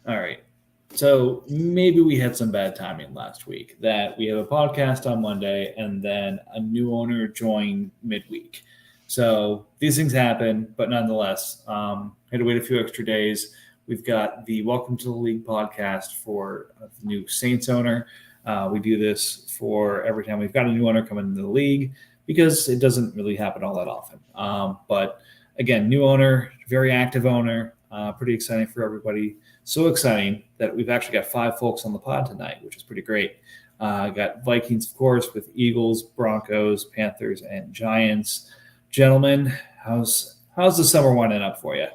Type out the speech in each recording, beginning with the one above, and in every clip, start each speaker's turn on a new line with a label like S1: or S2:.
S1: All right. So maybe we had some bad timing last week that we have a podcast on Monday and then a new owner joined midweek. So these things happen, but nonetheless, had to wait a few extra days. We've got the Welcome to the League podcast for the new Saints owner. We do this for every time we've got a new owner coming into the league because it doesn't really happen all that often. But again, new owner, very active owner, pretty exciting for everybody. So exciting that we've actually got 5 folks on the pod tonight, which is pretty great. Got Vikings, of course, with Eagles, Broncos, Panthers, and Giants. Gentlemen, how's the summer winding up for you?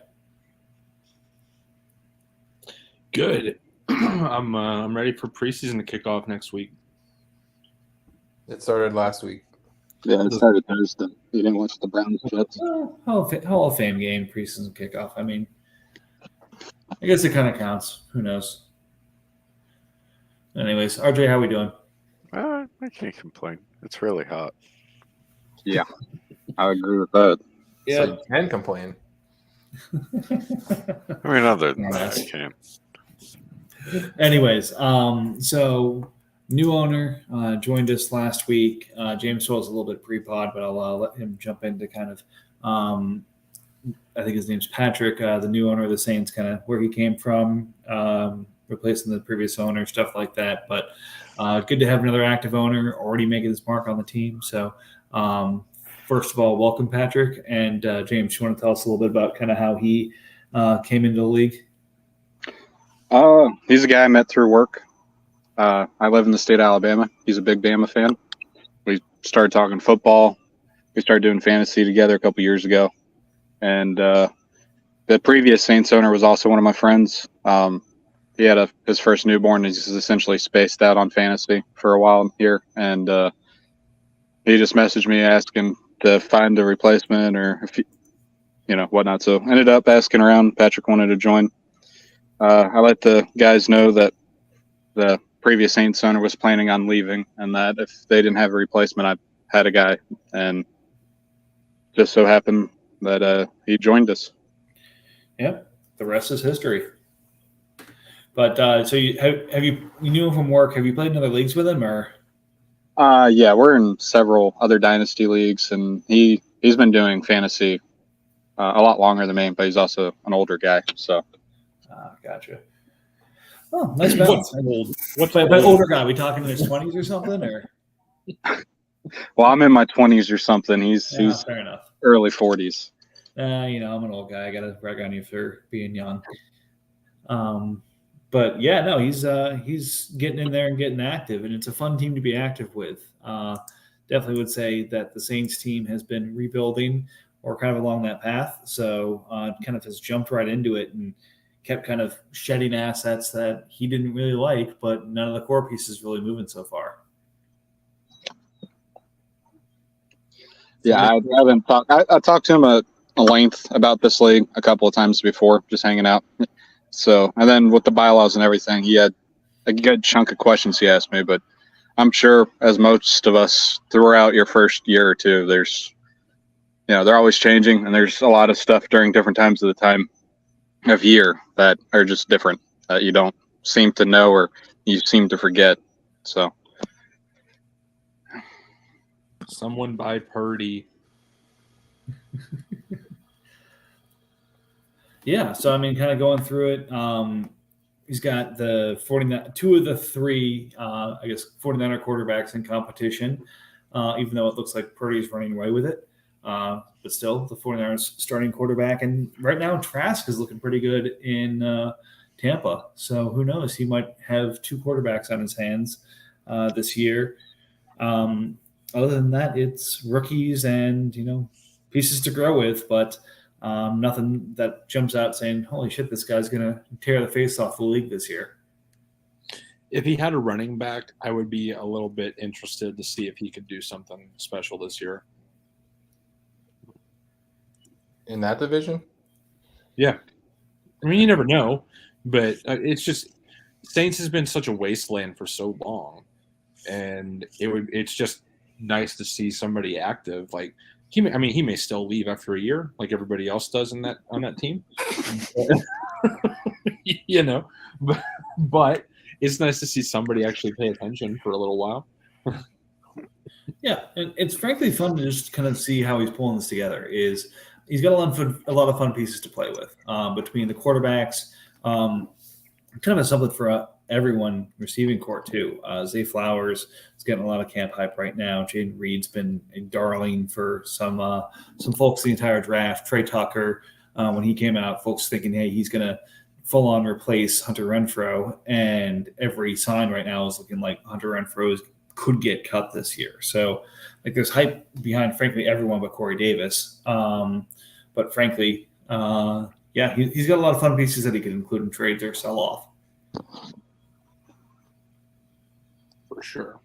S2: Good. I'm ready for preseason to kick off next week.
S3: It started last week.
S4: Yeah, it started Thursday. You didn't watch the Browns Jets?
S1: Hall of Fame game, preseason kickoff. I mean, I guess it kind of counts. Who knows? Anyways, RJ, how we doing?
S5: I can't complain. It's really hot.
S4: Yeah, I agree with that.
S3: So you can complain.
S5: I mean, other than that, I can't.
S1: Anyways, so new owner joined us last week. James was a little bit pre-pod, but I'll let him jump in to kind of I think his name's Patrick, the new owner of the Saints, kind of where he came from, replacing the previous owner, stuff like that. But good to have another active owner already making his mark on the team. So first of all, welcome, Patrick. And James, you want to tell us a little bit about kind of how he came into the league?
S4: He's a guy I met through work. I live in the state of Alabama. He's a big Bama fan. We started talking football. We started doing fantasy together a couple years ago. And the previous Saints owner was also one of my friends. He had his first newborn. He's essentially spaced out on fantasy for a while here. And he just messaged me asking to find a replacement or, if whatnot. So ended up asking around. Patrick wanted to join. I let the guys know that the previous Saints owner was planning on leaving and that if they didn't have a replacement, I had a guy. And just so happened that he joined us.
S1: Yep, the rest is history. But so you knew him from work? Have you played in other leagues with him, or?
S4: Yeah, we're in several other dynasty leagues, and he's been doing fantasy a lot longer than me, but he's also an older guy. So,
S1: gotcha. Oh, nice balance. What's by older guy? We talking in his 20s or something, or?
S4: Well, I'm in my 20s or something. He's
S1: fair enough.
S4: Early 40s.
S1: I'm an old guy. I got to brag on you for being young. But yeah, no, he's getting in there and getting active, and it's a fun team to be active with. Definitely would say that the Saints team has been rebuilding or kind of along that path. So kind of has jumped right into it and kept kind of shedding assets that he didn't really like, but none of the core pieces really moving so far.
S4: Yeah, I haven't talked. I talked to him at length about this league a couple of times before, just hanging out. So, and then with the bylaws and everything, he had a good chunk of questions he asked me. But I'm sure, as most of us throughout your first year or two, there's, they're always changing, and there's a lot of stuff during different times of the time of year that are just different that you don't seem to know or you seem to forget. So.
S2: Someone buy Purdy.
S1: Yeah, so I mean, kind of going through it. He's got the 49, 2 of the 3, 49er quarterbacks in competition, even though it looks like Purdy's running away with it. But still, the 49ers starting quarterback. And right now, Trask is looking pretty good in Tampa. So who knows? He might have 2 quarterbacks on his hands this year. Other than that, it's rookies and, pieces to grow with, but nothing that jumps out saying, holy shit, this guy's going to tear the face off the league this year.
S2: If he had a running back, I would be a little bit interested to see if he could do something special this year.
S3: In that division?
S2: Yeah. I mean, you never know, but it's just Saints has been such a wasteland for so long, and it's just nice to see somebody active. Like he may still leave after a year, like everybody else does on that team, but it's nice to see somebody actually pay attention for a little while.
S1: Yeah, and it's frankly fun to just kind of see how he's pulling this together. He's got a lot of fun pieces to play with between the quarterbacks, kind of a something for everyone receiving court too. Zay Flowers is getting a lot of camp hype right now. Jaden Reed's been a darling for some folks the entire draft. Trey Tucker, when he came out, folks thinking, hey, he's going to full on replace Hunter Renfrow, and every sign right now is looking like Hunter Renfrow could get cut this year. So like there's hype behind frankly everyone but Corey Davis. But frankly, he's got a lot of fun pieces that he could include in trades or sell off.
S2: For sure.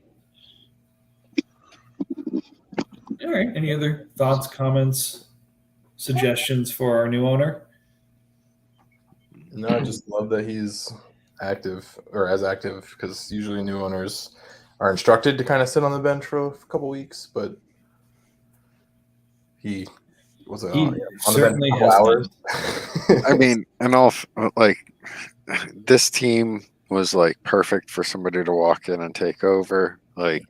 S1: All right. Any other thoughts, comments, suggestions for our new owner?
S3: No, I just love that he's active or as active because usually new owners are instructed to kind of sit on the bench for a couple weeks, but he was on the bench
S1: certainly
S3: for a couple hours.
S5: I mean, and all like this team was like perfect for somebody to walk in and take over. Like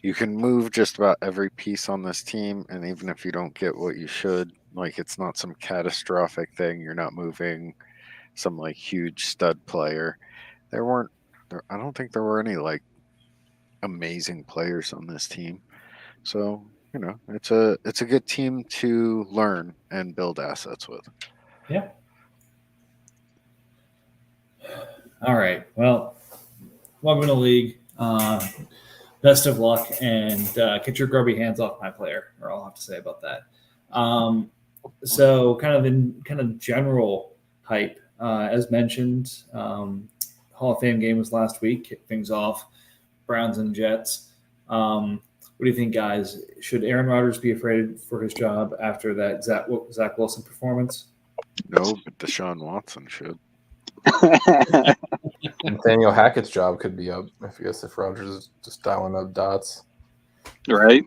S5: you can move just about every piece on this team, and even if you don't get what you should, like it's not some catastrophic thing. You're not moving some like huge stud player. I don't think there were any like amazing players on this team. So, you know, it's a good team to learn and build assets with.
S1: Yeah. All right. Well, welcome to the league. Best of luck, and get your grubby hands off my player, or I'll have to say about that. So kind of general hype, as mentioned, Hall of Fame game was last week. Kicked things off, Browns and Jets. What do you think, guys? Should Aaron Rodgers be afraid for his job after that Zach Wilson performance?
S5: No, but Deshaun Watson should.
S3: Nathaniel Hackett's job could be up if Rodgers is just dialing up dots.
S4: Right?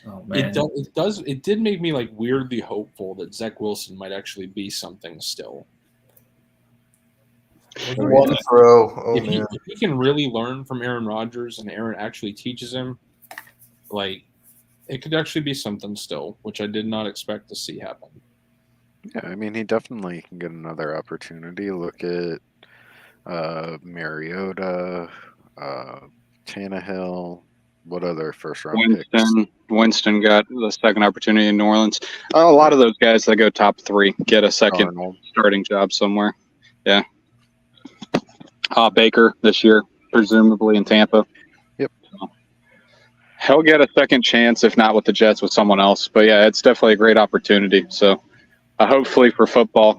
S1: Oh man,
S2: It did make me like weirdly hopeful that Zach Wilson might actually be something still.
S3: One throw. Oh,
S2: if
S3: man.
S2: he can really learn from Aaron Rodgers and Aaron actually teaches him, like it could actually be something still, which I did not expect to see happen.
S5: Yeah, I mean, he definitely can get another opportunity. Look at Mariota, Tannehill. What other first-round picks?
S4: Winston got the second opportunity in New Orleans. A lot of those guys that go top 3 get a second
S5: Arnold.
S4: starting job somewhere. Yeah. Baker this year, presumably in Tampa.
S5: Yep.
S4: So, he'll get a second chance, if not with the Jets, with someone else. But yeah, it's definitely a great opportunity. So hopefully for football,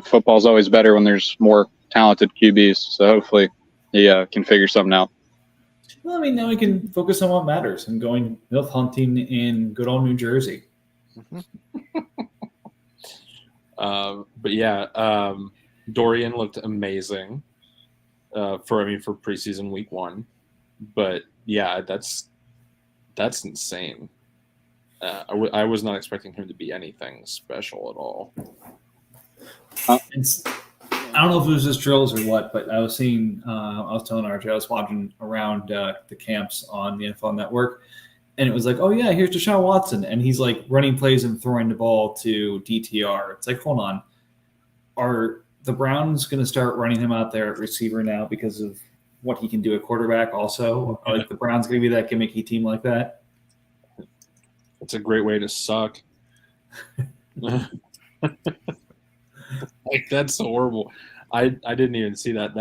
S4: football's always better when there's more talented QBs. So hopefully he can figure something out.
S1: Well, I mean, now we can focus on what matters and going milk hunting in good old New Jersey.
S2: But yeah, Dorian looked amazing for preseason week 1. But yeah, that's insane. I was not expecting him to be anything special at all.
S1: I don't know if it was just drills or what, but I was seeing, I was telling RJ, I was watching around the camps on the NFL Network, and it was like, oh yeah, here's Deshaun Watson, and he's like running plays and throwing the ball to DTR. It's like, hold on, are the Browns going to start running him out there at receiver now because of what he can do at quarterback also? Are like the Browns going to be that gimmicky team like that?
S2: It's a great way to suck. Like that's horrible. I didn't even see that.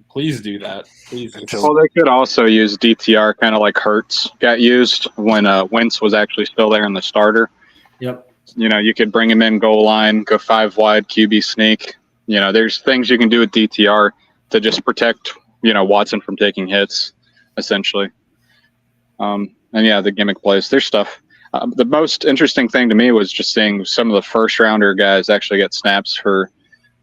S2: Please do that. Please.
S4: Well, they could also use DTR kind of like Hurts got used when Wentz was actually still there in the starter.
S1: Yep.
S4: You could bring him in goal line, go 5 wide, QB sneak. There's things you can do with DTR to just protect, Watson from taking hits, essentially. And yeah, the gimmick plays. There's stuff. The most interesting thing to me was just seeing some of the first-rounder guys actually get snaps for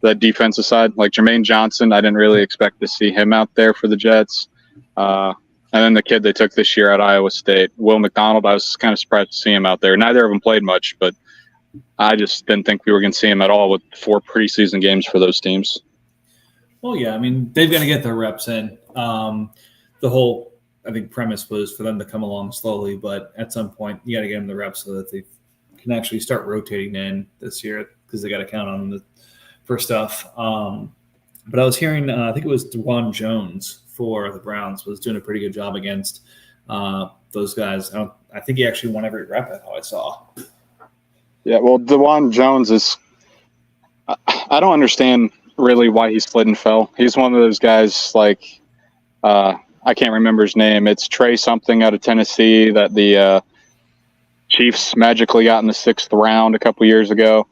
S4: the defensive side. Like Jermaine Johnson, I didn't really expect to see him out there for the Jets. And then the kid they took this year at Iowa State, Will McDonald, I was kind of surprised to see him out there. Neither of them played much, but I just didn't think we were going to see him at all with 4 preseason games for those teams.
S1: Well, yeah, I mean, they've got to get their reps in. The whole, I think, premise was for them to come along slowly, but at some point, you got to get them the reps so that they can actually start rotating in this year because they got to count on them for stuff. But I was hearing, I think it was Dewan Jones for the Browns was doing a pretty good job against those guys. I think he actually won every rep. I thought I saw.
S4: Yeah, well, Dewan Jones is. I don't understand really why he slid and fell. He's one of those guys like I can't remember his name. It's Trey something out of Tennessee that the Chiefs magically got in the 6th round a couple years ago.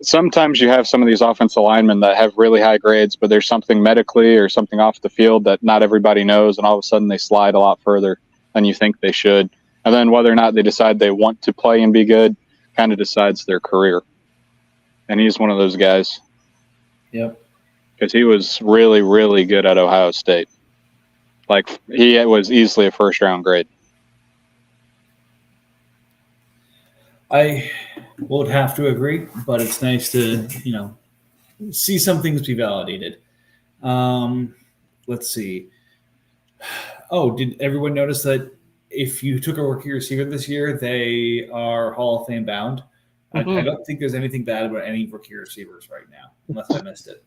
S4: Sometimes you have some of these offensive linemen that have really high grades, but there's something medically or something off the field that not everybody knows, and all of a sudden they slide a lot further than you think they should. And then whether or not they decide they want to play and be good kind of decides their career. And he's one of those guys.
S1: Yep.
S4: Because he was really, really good at Ohio State. Like, he was easily a first-round grade.
S1: I would have to agree, but it's nice to, see some things be validated. Let's see. Oh, did everyone notice that if you took a rookie receiver this year, they are Hall of Fame bound? I don't think there's anything bad about any rookie receivers right now, unless I missed it.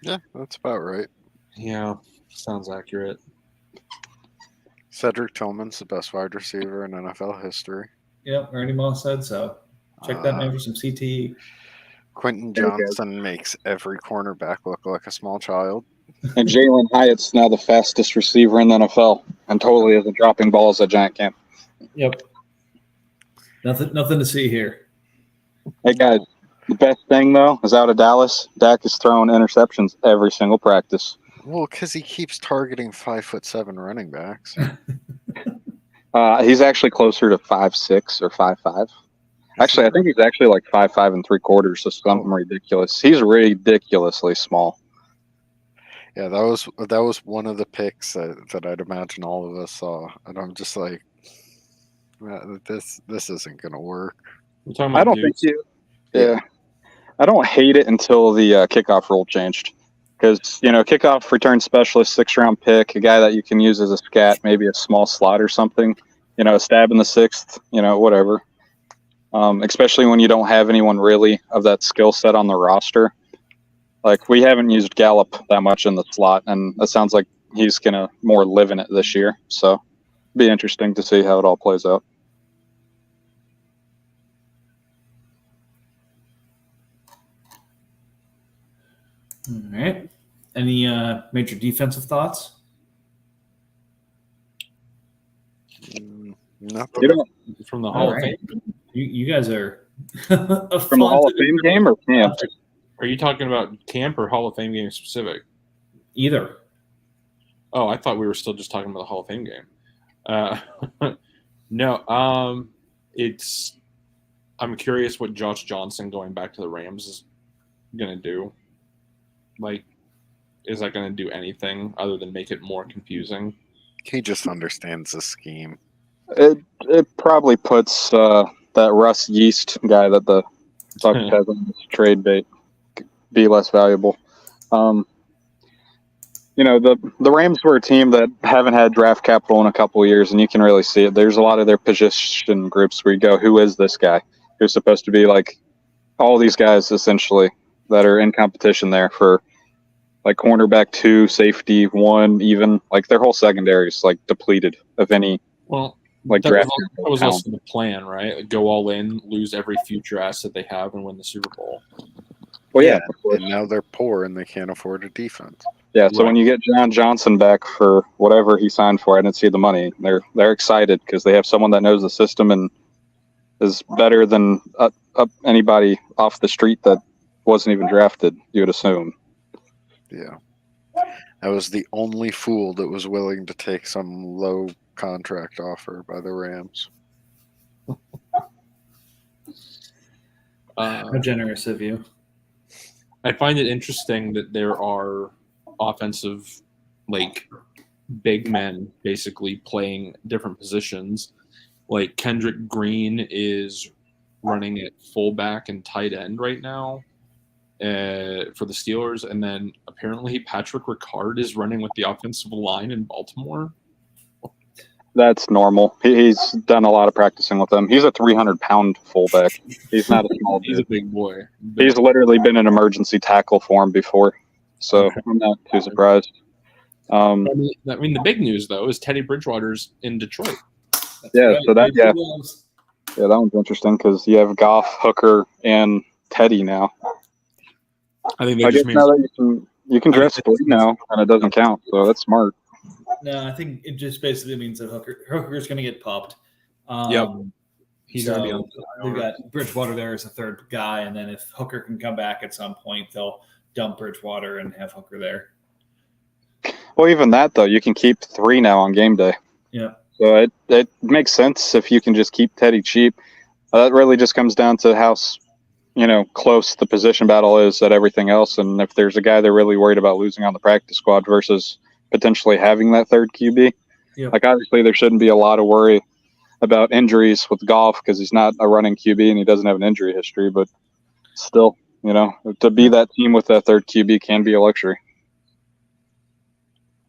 S5: Yeah, that's about right.
S2: Yeah, sounds accurate.
S5: Cedric Tillman's the best wide receiver in NFL history.
S1: Yep, Ernie Moss said so. Check that man for some CTE.
S5: Quentin Johnson makes every cornerback look like a small child.
S4: And Jalen Hyatt's now the fastest receiver in the NFL and totally isn't dropping balls at Giant Camp.
S1: Yep. Nothing to see here.
S4: Hey, guys, the best thing, though, is out of Dallas, Dak is throwing interceptions every single practice.
S5: Well, because he keeps targeting 5'7" running backs.
S4: He's actually closer to 5'6" or 5'5". Actually, I think he's actually like 5'5 3/4", so something ridiculous. He's ridiculously small.
S5: Yeah, that was one of the picks that I'd imagine all of us saw, and I'm just like, this isn't gonna work.
S2: We're talking about
S4: Yeah, I don't hate it until the kickoff rule changed. Because, kickoff return specialist, 6th-round pick, a guy that you can use as a scat, maybe a small slot or something, a stab in the 6th, whatever. Especially when you don't have anyone really of that skill set on the roster. Like, we haven't used Gallup that much in the slot, and it sounds like he's going to more live in it this year. So, it'll be interesting to see how it all plays out.
S1: All right. Any major defensive thoughts?
S5: Nothing.
S2: From the Hall of
S1: right.
S2: Fame.
S1: You guys are
S4: From the Hall of Fame game or camp?
S2: Are you talking about camp or Hall of Fame game specific?
S1: Either.
S2: Oh, I thought we were still just talking about the Hall of Fame game. No, I'm curious what Josh Johnson going back to the Rams is going to do. Like, is that going to do anything other than make it more confusing?
S5: He just understands the scheme.
S4: It probably puts that Russ Yeast guy that the Bucs has on this trade bait be less valuable. The Rams were a team that haven't had draft capital in a couple of years, and you can really see it. There's a lot of their position groups where you go, who is this guy? Who's supposed to be like all these guys essentially that are in competition there for like cornerback 2, safety 1, even like their whole secondary is like depleted of any
S2: that
S4: draft.
S2: was also the plan, right? Like, go all in, lose every future asset they have, and win the Super Bowl.
S4: Well, yeah.
S5: And now they're poor and they can't afford a defense.
S4: Yeah, so when you get John Johnson back for whatever he signed for, I didn't see the money. They're excited because they have someone that knows the system and is better than anybody off the street that wasn't even drafted, you would assume.
S5: Yeah. I was the only fool that was willing to take some low contract offer by the Rams.
S1: How generous of you.
S2: I find it interesting that there are offensive, like, big men basically playing different positions. Like, Kendrick Green is running at fullback and tight end right now. for the Steelers, and then apparently Patrick Ricard is running with the offensive line in Baltimore.
S4: That's normal. He's done a lot of practicing with them. He's a 300-pound fullback. He's not a small
S2: He's a
S4: dude.
S2: big boy.
S4: He's literally been an emergency tackle for him before, so I'm not too surprised.
S2: I mean, the big news though is Teddy Bridgewater's in Detroit.
S4: Yeah, so that that one's interesting because you have Goff, Hooker, and Teddy now.
S2: I think they
S4: I guess
S2: just means
S4: now that you can dress three now, and it doesn't count, so that's smart.
S1: No, I think it just basically means that Hooker's going to get popped.
S2: Yep. He's
S1: so
S2: going to be on.
S1: they've got Bridgewater there as a third guy, and then if Hooker can come back at some point, they'll dump Bridgewater and have Hooker there.
S4: Well, even that though, you can keep three now on game day.
S1: Yeah.
S4: So it makes sense if you can just keep Teddy cheap. That really just comes down to how close the position battle is at everything else, and if there's a guy they're really worried about losing on the practice squad versus potentially having that third QB.
S1: Yep.
S4: Like obviously there shouldn't be a lot of worry about injuries with Goff because he's not a running QB and he doesn't have an injury history, but still, to be that team with that third QB can be a luxury.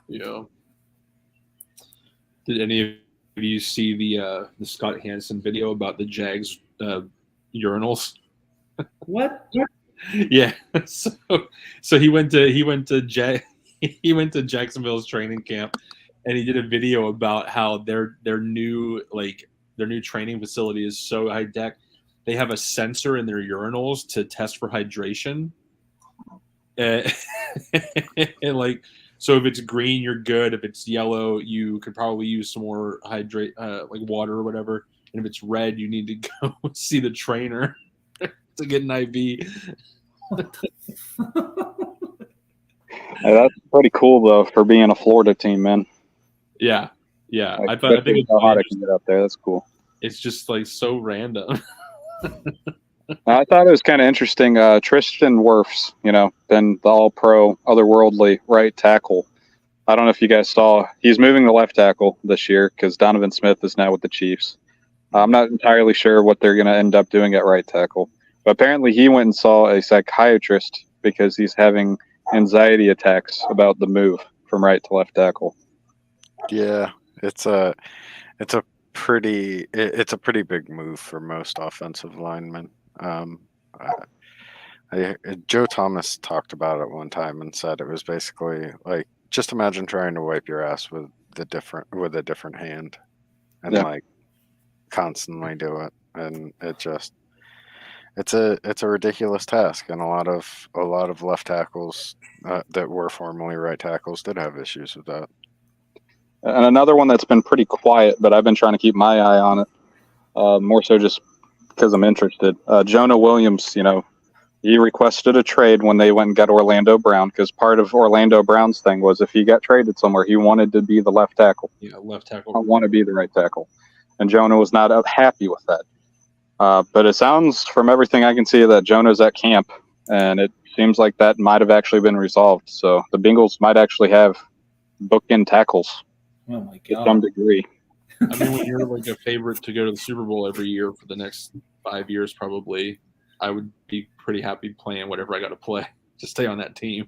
S2: Yeah. Did any of you see the Scott Hansen video about the Jags urinals?
S1: What?
S2: Yeah. So he went to Jacksonville's training camp, and he did a video about how their new training facility is so high tech. They have a sensor in their urinals to test for hydration, and so if it's green, you're good. If it's yellow, you could probably use some more water or whatever. And if it's red, you need to go see the trainer to get an IV.
S4: Hey, that's pretty cool though for being a Florida team, man.
S2: Yeah. I think it's
S4: how hot it can get up there. That's cool.
S2: It's just so random.
S4: I thought it was kind of interesting. Tristan Wirfs, been the all-pro, otherworldly right tackle. I don't know if you guys saw. He's moving to left tackle this year because Donovan Smith is now with the Chiefs. I'm not entirely sure what they're going to end up doing at right tackle. But apparently he went and saw a psychiatrist because he's having anxiety attacks about the move from right to left tackle.
S5: Yeah, it's a pretty big move for most offensive linemen. Joe Thomas talked about it one time and said it was basically like, just imagine trying to wipe your ass with a different hand and constantly do it, and it's a ridiculous task, and a lot of left tackles that were formerly right tackles did have issues with that.
S4: And another one that's been pretty quiet, but I've been trying to keep my eye on it, more so just because I'm interested. Jonah Williams, he requested a trade when they went and got Orlando Brown, because part of Orlando Brown's thing was if he got traded somewhere, he wanted to be the left tackle.
S2: Yeah, left tackle.
S4: I want to be the right tackle. And Jonah was not happy with that. But it sounds, from everything I can see, that Jonah's at camp, and it seems like that might have actually been resolved. So the Bengals might actually have bookend tackles.
S1: Oh my
S4: To
S1: god!
S4: some degree.
S2: I mean, when you're a favorite to go to the Super Bowl every year for the next 5 years, probably, I would be pretty happy playing whatever I got to play to stay on that team.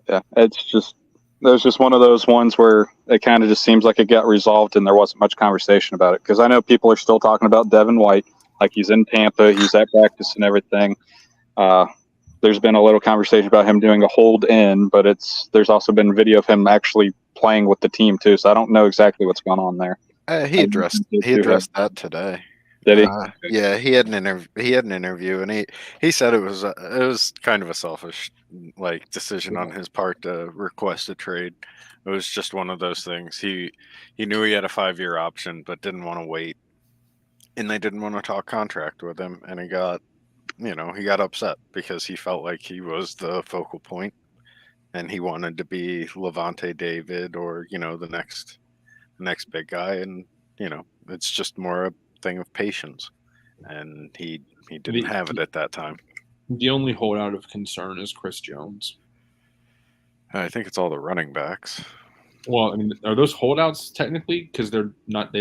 S4: Yeah, there's just one of those ones where it kind of just seems like it got resolved and there wasn't much conversation about it. Because I know people are still talking about Devin White, like he's in Tampa, he's at practice and everything. There's been a little conversation about him doing a hold in, but there's also been video of him actually playing with the team too. So I don't know exactly what's going on there.
S5: He addressed that today.
S4: Did he?
S5: Yeah, he had an interview, and he said it was kind of a selfish decision on his part to request a trade. It was just one of those things. He knew he had a 5-year option, but didn't want to wait, and they didn't want to talk contract with him, and he got upset because he felt like he was the focal point, and he wanted to be Levante David or the next big guy, and it's just more a thing of patience, and he didn't have it at that time.
S2: The only holdout of concern is Chris Jones.
S5: I think it's all the running backs.
S2: Well, I mean, are those holdouts technically because they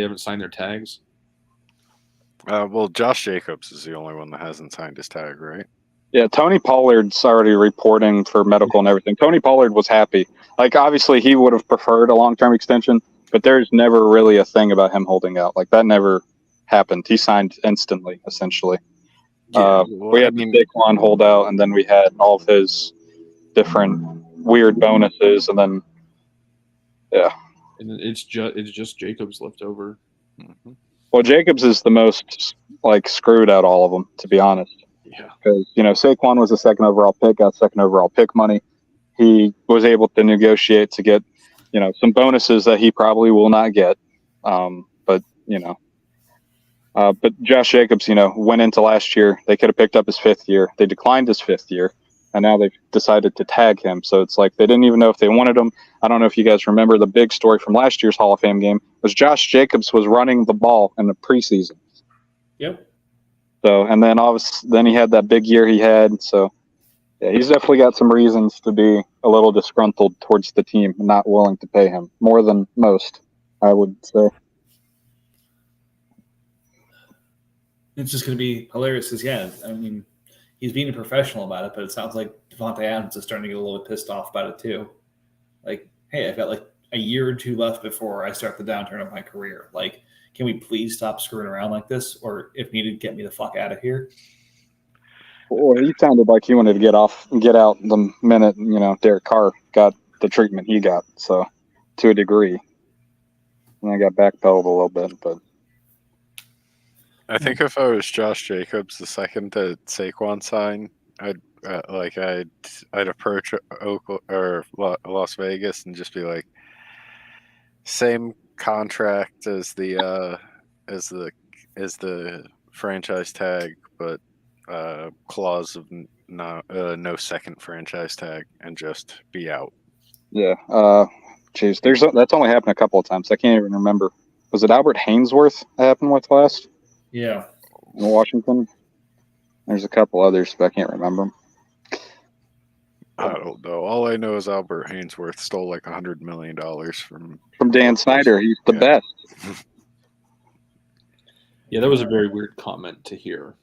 S2: haven't signed their tags?
S5: Well, Josh Jacobs is the only one that hasn't signed his tag, right?
S4: Yeah, Tony Pollard's already reporting for medical and everything. Tony Pollard was happy. Like, obviously, he would have preferred a long-term extension, but there's never really a thing about him holding out. Like, that never happened. He signed instantly, essentially. We had the Saquon holdout, and then we had all of his different weird bonuses, and then, yeah.
S2: And it's just Jacobs left over.
S5: Mm-hmm.
S4: Well, Jacobs is the most, like, screwed out all of them, to be honest.
S2: Yeah.
S4: Because, Saquon was the second overall pick, got second overall pick money. He was able to negotiate to get, some bonuses that he probably will not get. But Josh Jacobs, went into last year. They could have picked up his 5th year. They declined his 5th year, and now they've decided to tag him. So it's like they didn't even know if they wanted him. I don't know if you guys remember the big story from last year's Hall of Fame game was Josh Jacobs was running the ball in the preseason.
S1: Yep.
S4: So, and then then he had that big year he had. So, yeah, he's definitely got some reasons to be a little disgruntled towards the team and not willing to pay him more than most, I would say.
S1: It's just going to be hilarious because, he's being a professional about it, but it sounds like Devontae Adams is starting to get a little bit pissed off about it too. Like, hey, I've got like a year or two left before I start the downturn of my career. Like, can we please stop screwing around like this? Or if needed, get me the fuck out of here.
S4: Well, he sounded like he wanted to get out the minute, Derek Carr got the treatment he got. So, to a degree. And I got backpedaled a little bit, but.
S5: I think if I was Josh Jacobs, the second that Saquon signed, I'd approach Oakland or Las Vegas and just be like, same contract as the franchise tag, but clause of no second franchise tag, and just be out.
S4: Yeah. Geez, that's only happened a couple of times. I can't even remember. Was it Albert Hainsworth that happened with last?
S1: Yeah.
S4: In Washington? There's a couple others, but I can't remember them.
S5: I don't know. All I know is Albert Hainsworth stole like $100 million from
S4: Dan Snyder. He's the best.
S2: Yeah, that was a very weird comment to hear.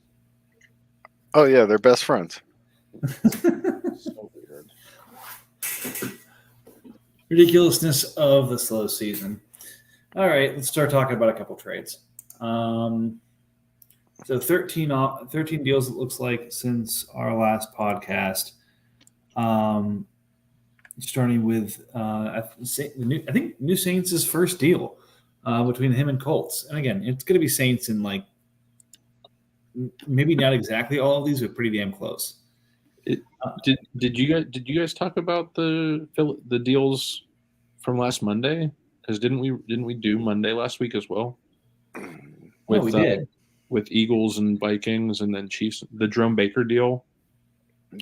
S5: Oh yeah, they're best friends.
S2: So weird.
S1: Ridiculousness of the slow season. All right, let's start talking about a couple trades. So 13 deals, it looks like, since our last podcast. Starting with I think New Saints' first deal between him and Colts. And again, it's going to be Saints in like maybe not exactly all of these, but pretty damn close.
S2: Did you guys talk about the deals from last Monday? Because didn't we do Monday last week as well?
S1: We did.
S2: With Eagles and Vikings, and then Chiefs. The Jerome Baker deal.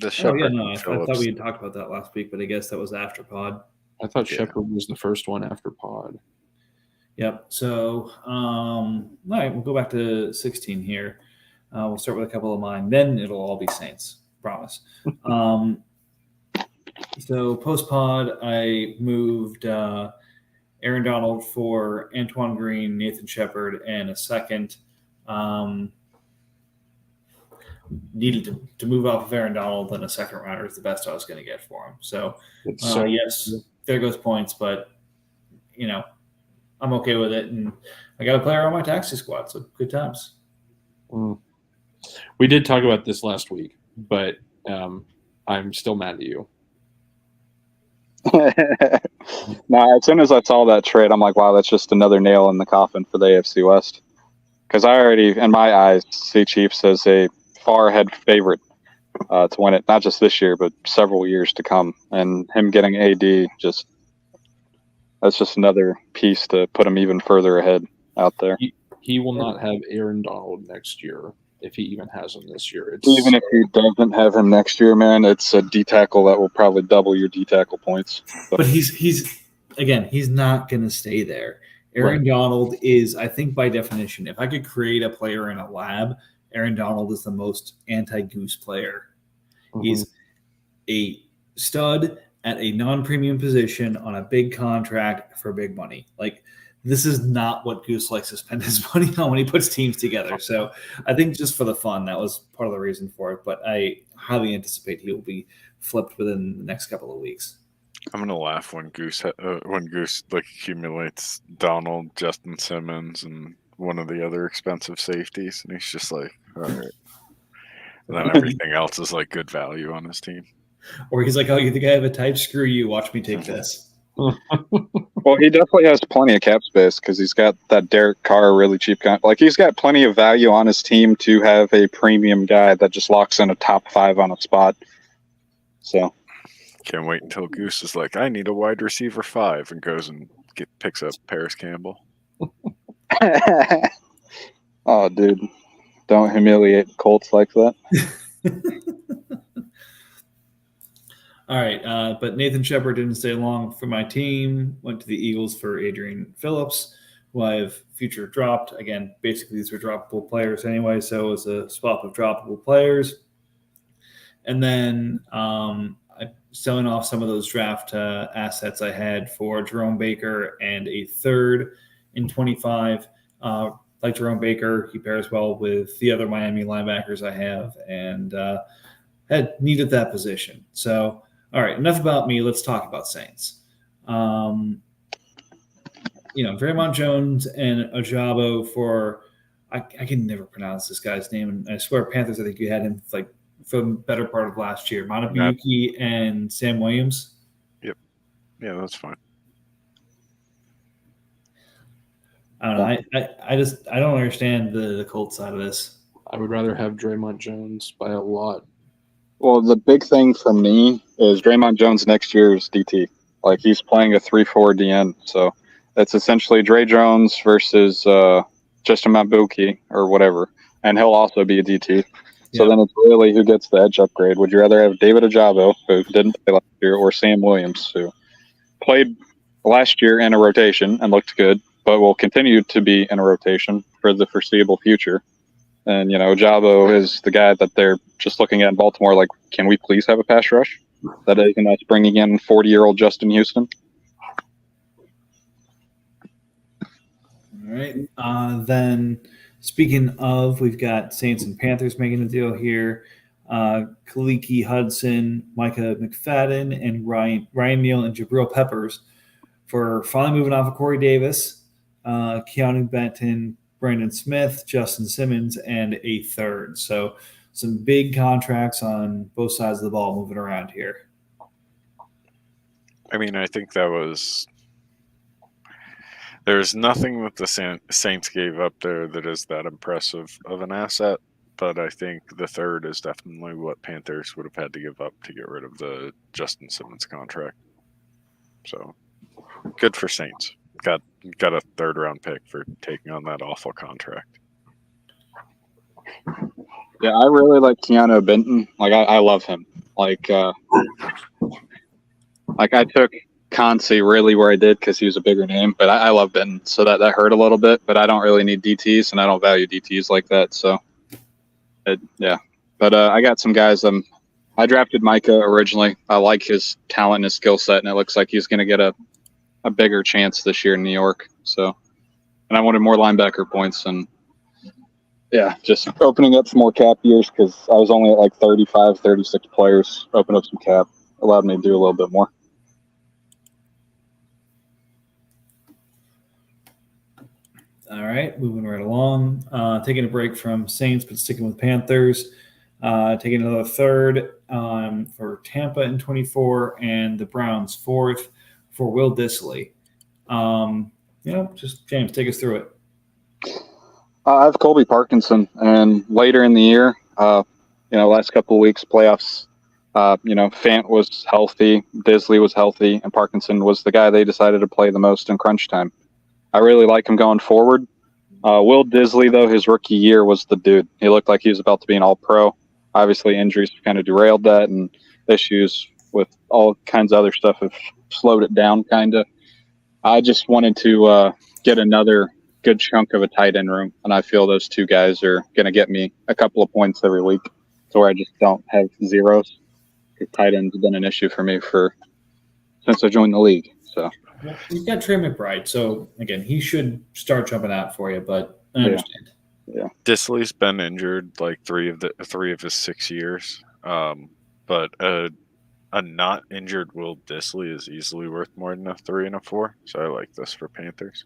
S1: I thought we had talked about that last week, but I guess that was after pod.
S2: I thought Shepard was the first one after pod.
S1: Yep. So, all right, we'll go back to 16 here. We'll start with a couple of mine. Then it'll all be Saints. Promise. So post-pod, I moved Aaron Donald for Antoine Green, Nathan Shepard, and a second. Needed to move off of Aaron Donald, and a second rounder is the best I was going to get for him. So, yes, there goes points, but, I'm okay with it. And I got a player on my taxi squad, so good times.
S2: We did talk about this last week, but I'm still mad at you.
S4: No, as soon as I saw that trade, I'm like, wow, that's just another nail in the coffin for the AFC West. Because I already, in my eyes, see Chiefs as a far ahead favorite to win it, not just this year, but several years to come. And him getting AD, that's just another piece to put him even further ahead out there.
S2: He will not have Aaron Donald next year, if he even has him this year.
S4: Even if he doesn't have him next year, man, it's a D tackle that will probably double your D tackle points.
S1: But he's not going to stay there. Aaron Donald is, I think by definition, if I could create a player in a lab, Aaron Donald is the most anti-goose player. Mm-hmm. He's a stud at a non-premium position on a big contract for big money. Like, this is not what Goose likes to spend his money on when he puts teams together. So I think just for the fun, that was part of the reason for it. But I highly anticipate he will be flipped within the next couple of weeks.
S5: I'm gonna laugh when Goose like accumulates Donald, Justin Simmons, and one of the other expensive safeties, and he's just like, all right. And then everything else is like good value on his team.
S1: Or he's like, oh, you think I have a type? Screw you. Watch me take this.
S4: Well, he definitely has plenty of cap space because he's got that Derek Carr really cheap like he's got plenty of value on his team to have a premium guy that just locks in a top 5 on a spot. So
S5: can't wait until Goose is like, I need a wide receiver 5, and goes and picks up Paris Campbell.
S4: Oh, dude, don't humiliate the Colts like that.
S1: All right, but Nathan Shepard didn't stay long for my team. Went to the Eagles for Adrian Phillips, who I've future dropped. Again, basically these were droppable players anyway, so it was a swap of droppable players. And then I'm selling off some of those draft assets I had for Jerome Baker and a third in 25. Like Jerome Baker, he pairs well with the other Miami linebackers I have, and had needed that position. So, all right, enough about me. Let's talk about Saints. Draymond Jones and Ojabo for I can never pronounce this guy's name, and I swear Panthers, I think you had him like for the better part of last year. Montebuki and Sam Williams.
S5: Yep. Yeah, that's fine.
S1: I don't know. I don't understand the Colts side of this.
S2: I would rather have Draymond Jones by a lot.
S4: Well, the big thing for me is Draymond Jones next year's DT. Like, he's playing a 3-4 DN. So it's essentially Dre Jones versus Justin Mabuki or whatever. And he'll also be a DT. So then it's really who gets the edge upgrade. Would you rather have David Ojabo, who didn't play last year, or Sam Williams, who played last year in a rotation and looked good, but will continue to be in a rotation for the foreseeable future? And, Ojabo is the guy that they're just looking at in Baltimore like, can we please have a pass rush? That isn't us bringing in 40-year-old Justin Houston.
S1: All right. Then speaking of, we've got Saints and Panthers making a deal here. Kaliki Hudson, Micah McFadden, and Ryan Neal and Jabril Peppers for finally moving off of Corey Davis, Keanu Benton, Brandon Smith, Justin Simmons, and a third. So some big contracts on both sides of the ball moving around here.
S5: I mean, I think there's nothing that the Saints gave up there that is that impressive of an asset, but I think the third is definitely what Panthers would have had to give up to get rid of the Justin Simmons contract. So good for Saints. Got a third-round pick for taking on that awful contract.
S4: Yeah, I really like Keanu Benton. Like, I love him. Like I took Concy really where I did because he was a bigger name, but I love Benton, so that hurt a little bit. But I don't really need DTs, and I don't value DTs like that. So, yeah. But I got some guys. I drafted Micah originally. I like his talent and his skill set, and it looks like he's going to get a bigger chance this year in New York. So, and I wanted more linebacker points, and yeah, just opening up some more cap years because I was only at like 35, 36 players. Open up some cap allowed me to do a little bit more.
S1: All right, moving right along. Taking a break from Saints, but sticking with Panthers. Taking another third for Tampa in 24 and the Browns fourth for Will Dissly. Just James, take us through it.
S4: I have Colby Parkinson, and later in the year, last couple of weeks, playoffs, Fant was healthy, Dissly was healthy, and Parkinson was the guy they decided to play the most in crunch time. I really like him going forward. Will Dissly, though, his rookie year was the dude. He looked like he was about to be an all-pro. Obviously, injuries kind of derailed that, and issues with all kinds of other stuff have slowed it down, kind of. I just wanted to get another good chunk of a tight end room, and I feel those two guys are going to get me a couple of points every week to where I just don't have zeros. Tight end's been an issue for me since I joined the league. So
S1: Well, you've got Trey McBride, so again, he should start jumping out for you. But I
S4: Yeah.
S1: understand.
S5: Disley's been injured like 3 of his 6 years. But a not injured Will Disley is easily worth more than a 3 and a 4. So I like this for Panthers.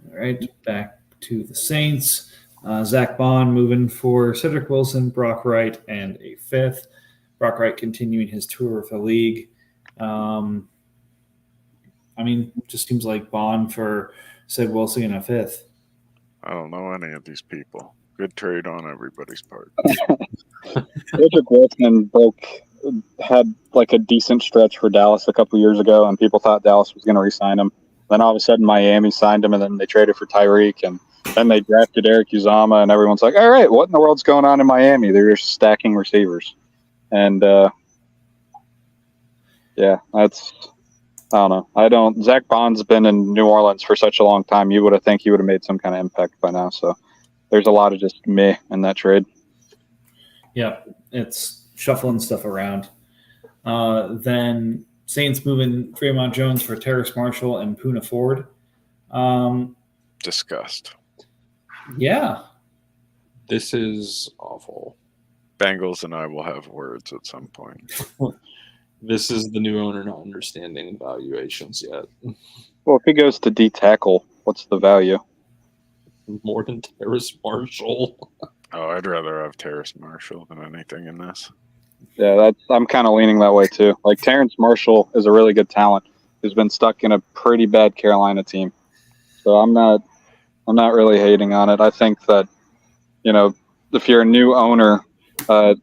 S1: All right, back to the Saints. Zach Bond moving for Cedric Wilson, Brock Wright, and a 5th. Brock Wright continuing his tour of the league. Just seems like Bond for Sid Wilson and a 5th.
S5: I don't know any of these people. Good trade on everybody's part.
S4: Cedric Wilson had like a decent stretch for Dallas a couple years ago, and people thought Dallas was going to re-sign him. Then all of a sudden, Miami signed him, and then they traded for Tyreek, and then they drafted Eric Uzama, and everyone's like, "All right, what in the world's going on in Miami? They're just stacking receivers." And that's I don't know. Zach Bond's been in New Orleans for such a long time. You would have think he would have made some kind of impact by now. So there's a lot of just meh in that trade.
S1: Yeah, it's shuffling stuff around. Then Saints moving Fremont Jones for Terrace Marshall and Poona Ford.
S5: Disgust.
S1: Yeah.
S2: This is awful.
S5: Bengals and I will have words at some point.
S2: This is the new owner not understanding valuations yet.
S4: Well, if he goes to D tackle, what's the value?
S2: More than Terrace Marshall.
S5: Oh, I'd rather have Terrace Marshall than anything in this.
S4: Yeah, I'm kind of leaning that way too. Like Terrence Marshall is a really good talent who's been stuck in a pretty bad Carolina team. So I'm not really hating on it. I think that, if you're a new owner, I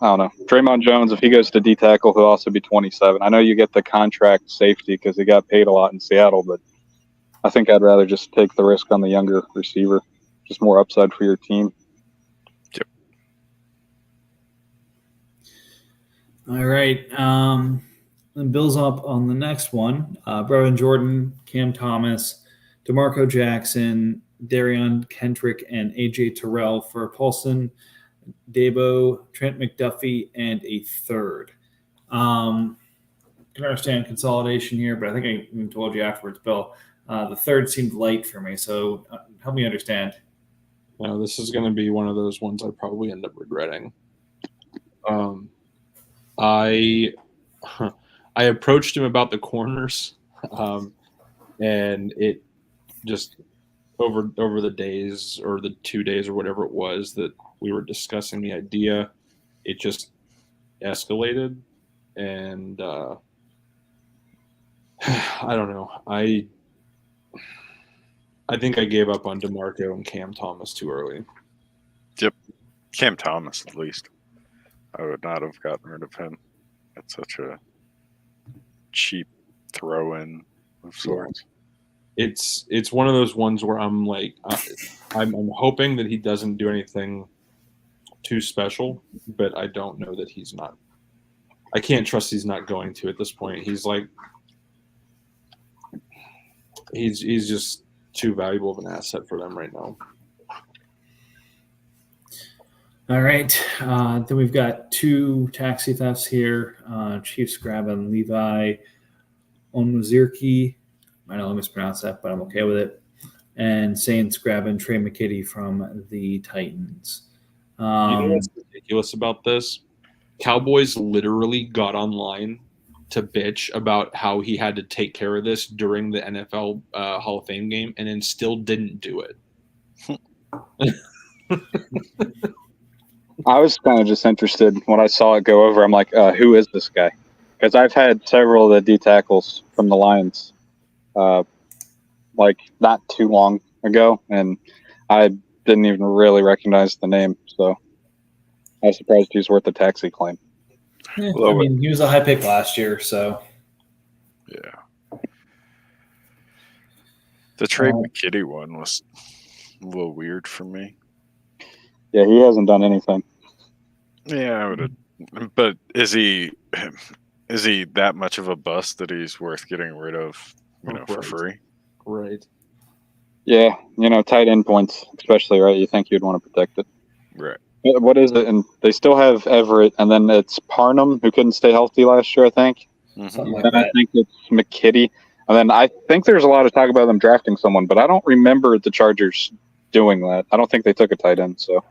S4: don't know, Draymond Jones, if he goes to D tackle, he'll also be 27. I know you get the contract safety because he got paid a lot in Seattle, but I think I'd rather just take the risk on the younger receiver. Just more upside for your team.
S1: All right. Then Bill's up on the next one. Brevin Jordan, Cam Thomas, DeMarco Jackson, Darion Kendrick, and AJ Terrell for Paulson, Debo, Trent McDuffie, and a 3rd. I can understand consolidation here, but I think I even told you afterwards, Bill. The 3rd seemed light for me, so help me understand.
S2: No, this is going to be one of those ones I probably end up regretting. I approached him about the corners, and it just over the days or the 2 days or whatever it was that we were discussing the idea, it just escalated, and I don't know. I think I gave up on DeMarco and Cam Thomas too early.
S5: Yep. Cam Thomas, at least. I would not have gotten rid of him. That's such a cheap throw-in of sorts.
S2: It's one of those ones where I'm like, I'm hoping that he doesn't do anything too special, but I don't know that he's not. I can't trust he's not going to at this point. He's like, he's just too valuable of an asset for them right now.
S1: All right. Then we've got 2 taxi thefts here. Chiefs grabbing Levi Onwuzurike. I know I mispronounced that, but I'm okay with it. And Saints grabbing Trey McKitty from the Titans.
S2: You know what's ridiculous about this? Cowboys literally got online to bitch about how he had to take care of this during the NFL Hall of Fame game and then still didn't do it.
S4: I was kind of just interested when I saw it go over. I'm like, who is this guy? Because I've had several of the D tackles from the Lions, not too long ago, and I didn't even really recognize the name. So I was surprised he's worth the taxi claim.
S1: He was a high pick last year, so.
S5: Yeah. The Trey McKitty one was a little weird for me.
S4: Yeah, he hasn't done anything.
S5: Yeah, I would have. But is he that much of a bust that he's worth getting rid of, for free?
S2: Right.
S4: Yeah, tight end points, especially, right? You think you'd want to protect it.
S5: Right.
S4: What is it? And they still have Everett, and then it's Parnham who couldn't stay healthy last year, I think.
S5: Mhm.
S1: Something like
S4: Then I
S1: that.
S4: think it's McKitty, and then I think there's a lot of talk about them drafting someone, but I don't remember the Chargers doing that. I don't think they took a tight end, so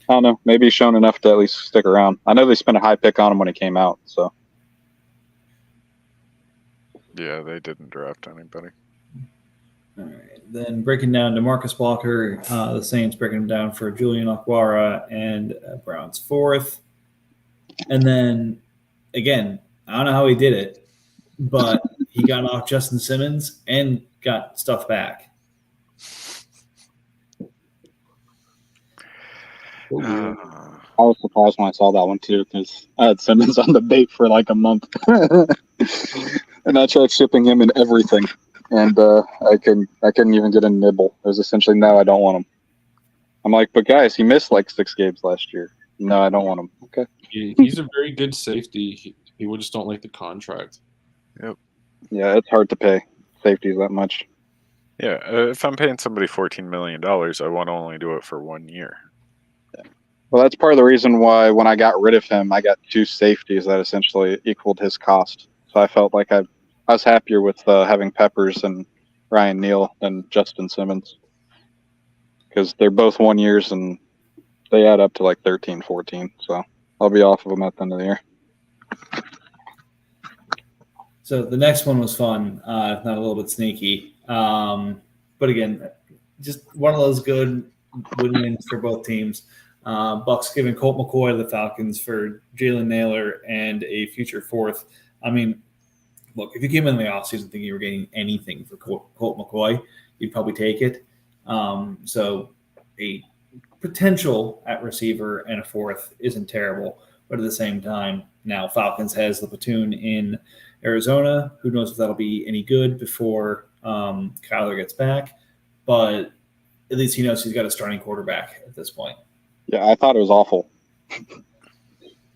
S4: I don't know. Maybe he's shown enough to at least stick around. I know they spent a high pick on him when he came out, so
S5: Yeah, they didn't draft anybody.
S1: All right. Then breaking down DeMarcus Walker, the Saints breaking him down for Julian Okwara and Brown's fourth. And then, again, I don't know how he did it, but he got off Justin Simmons and got stuff back.
S5: Uh,
S4: I was surprised when I saw that one too because I had Simmons on the bait for like a month, and I tried shipping him in everything, and I couldn't even get a nibble. It was essentially no, I don't want him. I'm like, but guys, he missed like 6 games last year. No, I don't want him. Okay.
S2: He's a very good safety. People just don't like the contract.
S4: Yeah, it's hard to pay safeties that much.
S5: yeah, if I'm paying somebody $14 million, I want to only do it for 1 year.
S4: Well, that's part of the reason why when I got rid of him, I got 2 safeties that essentially equaled his cost. So I felt like I was happier with having Peppers and Ryan Neal than Justin Simmons because they're both 1 years and they add up to like 13, 14. So I'll be off of them at the end of the year.
S1: So the next one was fun, if not a little bit sneaky. But again, just one of those good win-wins for both teams. Bucks giving Colt McCoy to the Falcons for Jalen Naylor and a future fourth. I mean, look, if you came in the offseason thinking you were getting anything for Colt McCoy, you'd probably take it. So a potential at receiver and a fourth isn't terrible. But at the same time, now Falcons has the platoon in Arizona. Who knows if that'll be any good before Kyler gets back. But at least he knows he's got a starting quarterback at this point.
S4: Yeah, I thought it was awful.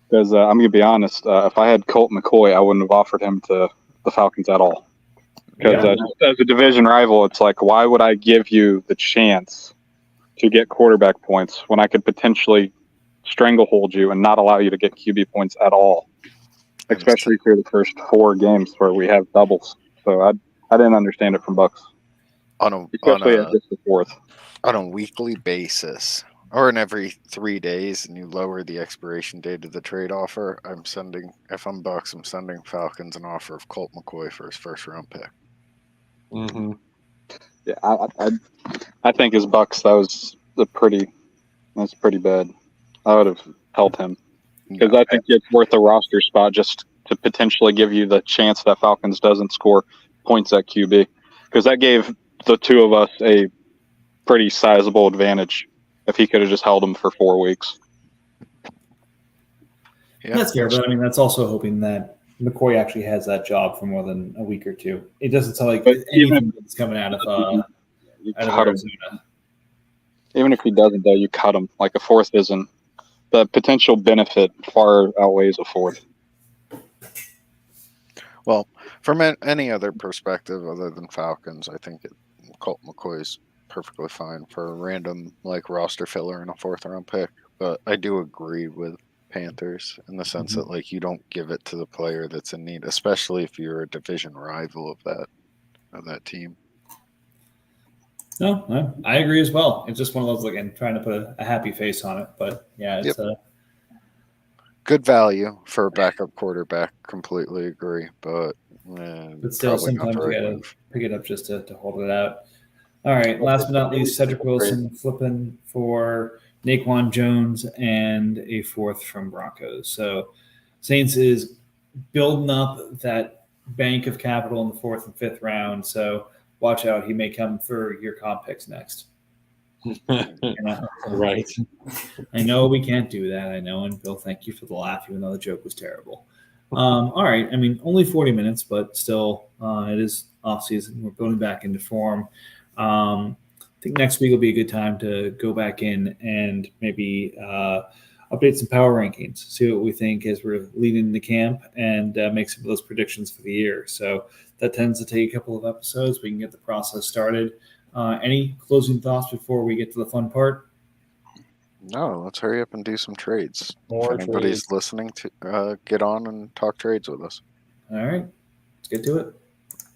S4: Because I'm going to be honest, if I had Colt McCoy, I wouldn't have offered him to the Falcons at all. Because as a division rival, it's like, why would I give you the chance to get quarterback points when I could potentially stranglehold you and not allow you to get QB points at all? Especially through the first 4 games where we have doubles. So I didn't understand it from Bucks. Especially at just the fourth.
S5: On a weekly basis, or in every 3 days, and you lower the expiration date of the trade offer, if I'm Bucks, I'm sending Falcons an offer of Colt McCoy for his first round pick.
S2: Mm-hmm.
S4: Yeah, I think as Bucks, that's pretty bad. I would have held him because I think it's worth a roster spot just to potentially give you the chance that Falcons doesn't score points at QB, because that gave the two of us a pretty sizable advantage if he could have just held him for 4 weeks.
S5: Yeah.
S1: That's fair, but I mean, that's also hoping that McCoy actually has that job for more than a week or two. It doesn't sound like anything that's coming out of Arizona.
S4: Even if he doesn't, though, you cut him. Like a fourth isn't. The potential benefit far outweighs a fourth.
S5: Well, from any other perspective other than Falcons, I think Colt McCoy is perfectly fine for a random roster filler and a 4th round pick. But I do agree with Panthers in the sense that you don't give it to the player that's in need, especially if you're a division rival of that team.
S1: No, I agree as well. It's just one of those, again, trying to put a happy face on it. But yeah, it's
S5: good value for a backup quarterback. Completely agree, but
S1: still sometimes you gotta pick it up just to hold it out. All right, last but not least, Cedric Wilson flipping for Naquan Jones and a 4th from Broncos. So Saints is building up that bank of capital in the 4th and 5th round. So watch out. He may come for your comp picks next.
S2: Right.
S1: I know we can't do that. I know. And Bill, thank you for the laugh, even though the joke was terrible. All right. I mean, only 40 minutes, but still, it is off season. We're building back into form. I think next week will be a good time to go back in and maybe update some power rankings, see what we think as we're leading into camp, and make some of those predictions for the year. So that tends to take a couple of episodes. We can get the process started. Any closing thoughts before we get to the fun part?
S5: No, let's hurry up and do some trades.
S3: More
S5: if anybody's
S3: trades.
S5: listening, to get on and talk trades with us.
S1: All right, let's get to it.